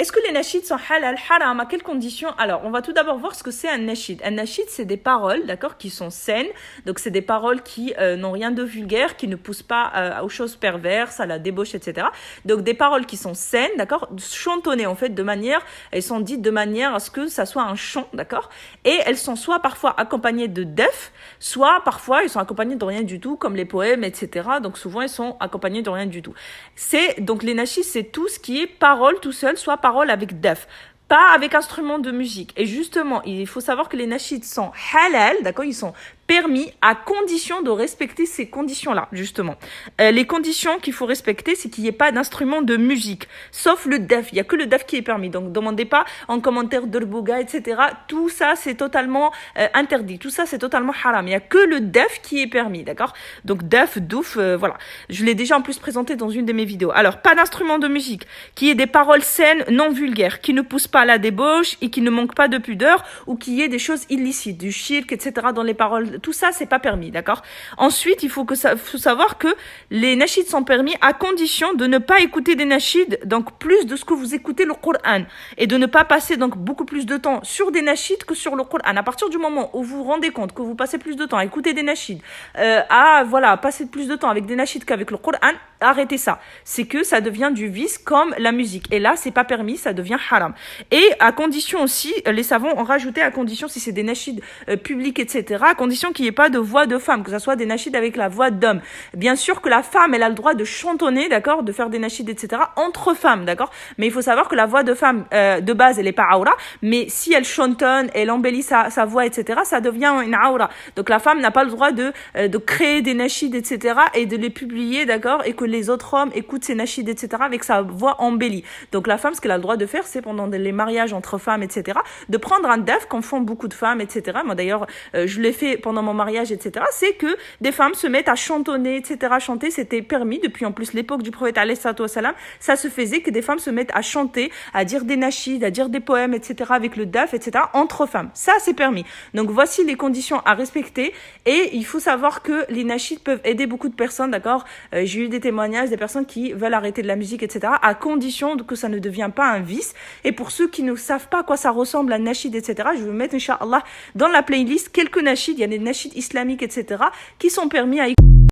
est-ce que les nashids sont halal, haram, à quelles conditions? Alors, on va tout d'abord voir ce que c'est un nashid. Un nashid, c'est des paroles, d'accord, qui sont saines. Donc, c'est des paroles qui n'ont rien de vulgaire, qui ne poussent pas aux choses perverses, à la débauche, etc. Donc, des paroles qui sont saines, d'accord, chantonnées, en fait, elles sont dites de manière à ce que ça soit un chant, d'accord? Et elles sont soit parfois accompagnées de def, soit parfois elles sont accompagnées de rien du tout, comme les poèmes, etc. Donc, souvent, elles sont accompagnées de rien du tout. Donc, les nashids, c'est tout ce qui est parole tout seul, soit parole avec def, pas avec instrument de musique. Et justement, il faut savoir que les nashids sont halal, d'accord, ils sont permis à condition de respecter ces conditions-là, justement. Les conditions qu'il faut respecter, c'est qu'il n'y ait pas d'instrument de musique, sauf le def. Il n'y a que le def qui est permis. Donc, demandez pas en commentaire d'Urbouga, etc. Tout ça, c'est totalement interdit. Tout ça, c'est totalement haram. Il n'y a que le def qui est permis, d'accord? Donc, def, douf, voilà. Je l'ai déjà en plus présenté dans une de mes vidéos. Alors, pas d'instrument de musique, qui ait des paroles saines, non vulgaires, qui ne poussent pas à la débauche et qui ne manquent pas de pudeur, ou qui ait des choses illicites, du shirk, etc. dans les paroles. Tout ça, c'est pas permis, d'accord? Ensuite, il faut savoir que les nashids sont permis à condition de ne pas écouter des nashids, donc plus de ce que vous écoutez le Coran, et de ne pas passer donc beaucoup plus de temps sur des nashids que sur le Coran. À partir du moment où vous vous rendez compte que vous passez plus de temps à écouter des nashids, passer plus de temps avec des nashids qu'avec le Coran, arrêtez ça. C'est que ça devient du vice comme la musique. Et là, c'est pas permis, ça devient haram. Et à condition aussi, les savants ont rajouté à condition, si c'est des nashids publics, etc., à condition qu'il n'y ait pas de voix de femme, que ce soit des nashids avec la voix d'homme. Bien sûr que la femme, elle a le droit de chantonner, d'accord, de faire des nashids, etc., entre femmes, d'accord. Mais il faut savoir que la voix de femme, de base, elle est pas aura, mais si elle chantonne, elle embellit sa voix, etc., ça devient une aura. Donc la femme n'a pas le droit de créer des nashids, etc., et de les publier, d'accord, et que les autres hommes écoutent ces nashids, etc., avec sa voix embellie. Donc la femme, ce qu'elle a le droit de faire, c'est pendant les mariages entre femmes, etc., de prendre un def, comme font beaucoup de femmes, etc. Moi d'ailleurs, je l'ai fait pendant mon mariage, etc., c'est que des femmes se mettent à chantonner, etc. Chanter, c'était permis depuis en plus l'époque du prophète alayhi salatu wassalam. Ça se faisait que des femmes se mettent à chanter, à dire des nashids, à dire des poèmes, etc. avec le daf, etc. entre femmes. Ça, c'est permis. Donc voici les conditions à respecter. Et il faut savoir que les nashids peuvent aider beaucoup de personnes, d'accord. J'ai eu des témoignages des personnes qui veulent arrêter de la musique, etc. à condition que ça ne devienne pas un vice. Et pour ceux qui ne savent pas à quoi ça ressemble un nashid, etc., je vais mettre, Inch'Allah, dans la playlist quelques nashids. Il y a des nashids islamiques, etc., qui sont permis à écouter.